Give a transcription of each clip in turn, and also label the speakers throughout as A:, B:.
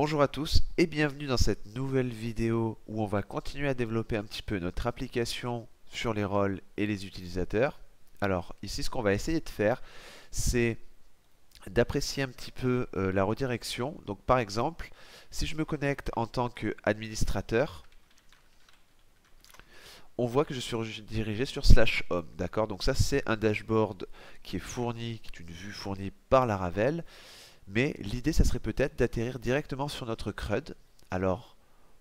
A: Bonjour à tous et bienvenue dans cette nouvelle vidéo où on va continuer à développer un petit peu notre application sur les rôles et les utilisateurs. Alors ici ce qu'on va essayer de faire c'est d'apprécier un petit peu la redirection. Donc par exemple si je me connecte en tant qu'administrateur, on voit que je suis redirigé sur /home, d'accord? Donc ça c'est un dashboard qui est fourni, qui est une vue fournie par Laravel. Mais l'idée, ça serait peut-être d'atterrir directement sur notre CRUD. Alors,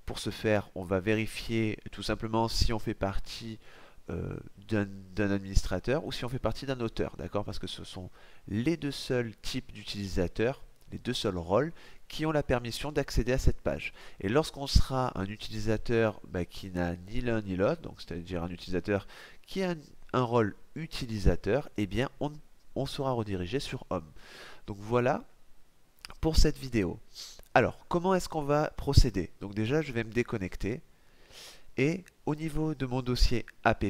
A: pour ce faire, on va vérifier tout simplement si on fait partie d'un administrateur ou si on fait partie d'un auteur, d'accord? Parce que ce sont les deux seuls types d'utilisateurs, les deux seuls rôles qui ont la permission d'accéder à cette page. Et lorsqu'on sera un utilisateur qui n'a ni l'un ni l'autre, donc c'est-à-dire un utilisateur qui a un rôle utilisateur, eh bien on sera redirigé sur Home. Donc voilà pour cette vidéo. Alors, comment est-ce qu'on va procéder? Donc déjà, je vais me déconnecter et au niveau de mon dossier app,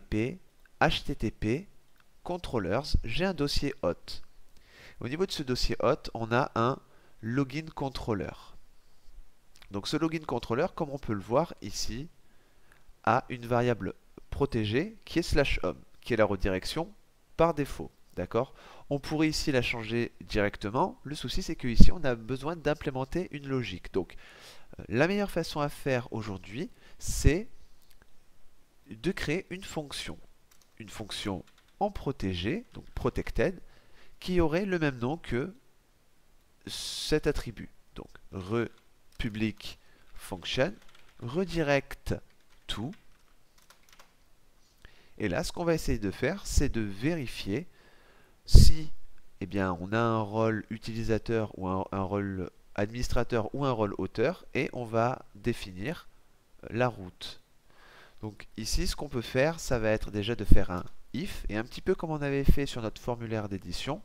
A: http, controllers, j'ai un dossier hot. Au niveau de ce dossier hot, on a un login controller. Donc ce login controller, comme on peut le voir ici, a une variable protégée qui est /home, qui est la redirection par défaut. D'accord? On pourrait ici la changer directement. Le souci, c'est qu'ici, on a besoin d'implémenter une logique. Donc, la meilleure façon à faire aujourd'hui, c'est de créer une fonction en protégé, donc protected, qui aurait le même nom que cet attribut. Donc, republic function, redirect to. Et là, ce qu'on va essayer de faire, c'est de vérifier si on a un rôle utilisateur ou un rôle administrateur ou un rôle auteur, et on va définir la route. Donc ici, ce qu'on peut faire, ça va être déjà de faire un if, et un petit peu comme on avait fait sur notre formulaire d'édition,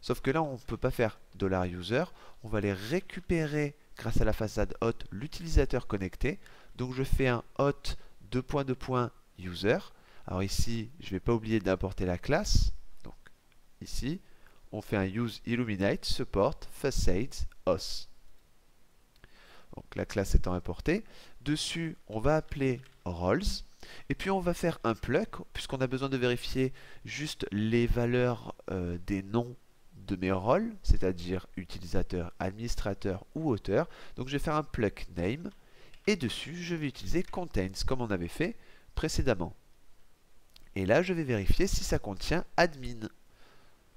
A: sauf que là, on ne peut pas faire $user, on va aller récupérer grâce à la façade hot l'utilisateur connecté. Donc je fais un hot :user. Alors ici, je ne vais pas oublier d'importer la classe. Donc ici, on fait un use illuminate support facades os. Donc la classe étant importée, dessus on va appeler roles et puis on va faire un pluck puisqu'on a besoin de vérifier juste les valeurs des noms de mes rôles, c'est-à-dire utilisateur, administrateur ou auteur. Donc je vais faire un pluck name et dessus je vais utiliser contains comme on avait fait précédemment. Et là je vais vérifier si ça contient admin.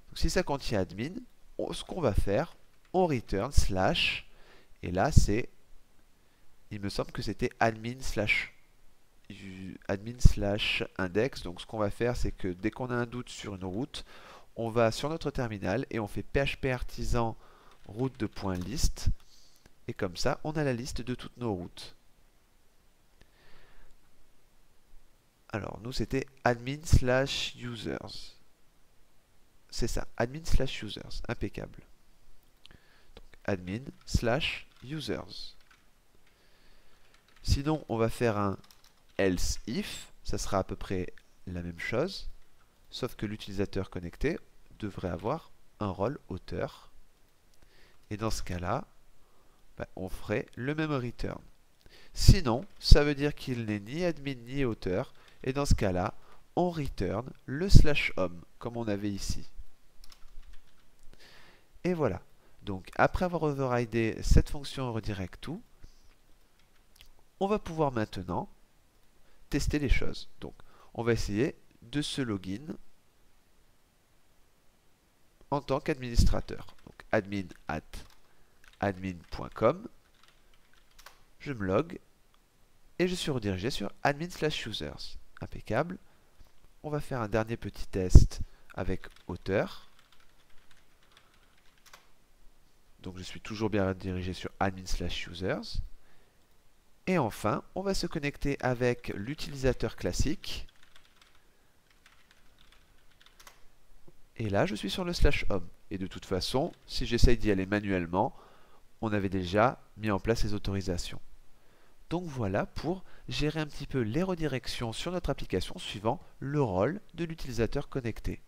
A: Donc, si ça contient admin, ce qu'on va faire, on return / et là c'est, il me semble que c'était admin/index. Donc ce qu'on va faire, c'est que dès qu'on a un doute sur une route, on va sur notre terminal et on fait php artisan route de .list, et comme ça on a la liste de toutes nos routes. Alors nous c'était admin/users. C'est ça, admin/users, impeccable. Donc admin/users. Sinon, on va faire un else if, ça sera à peu près la même chose, sauf que l'utilisateur connecté devrait avoir un rôle auteur. Et dans ce cas-là, on ferait le même return. Sinon, ça veut dire qu'il n'est ni admin ni auteur, et dans ce cas-là, on return le /home, comme on avait ici. Et voilà. Donc après avoir overridé cette fonction redirect to, on va pouvoir maintenant tester les choses. Donc on va essayer de se login en tant qu'administrateur. Donc admin@admin.com, je me log et je suis redirigé sur admin/users. Impeccable. On va faire un dernier petit test avec auteur. Donc je suis toujours bien dirigé sur admin/users. Et enfin, on va se connecter avec l'utilisateur classique. Et là, je suis sur le /home. Et de toute façon, si j'essaye d'y aller manuellement, on avait déjà mis en place les autorisations. Donc voilà pour gérer un petit peu les redirections sur notre application suivant le rôle de l'utilisateur connecté.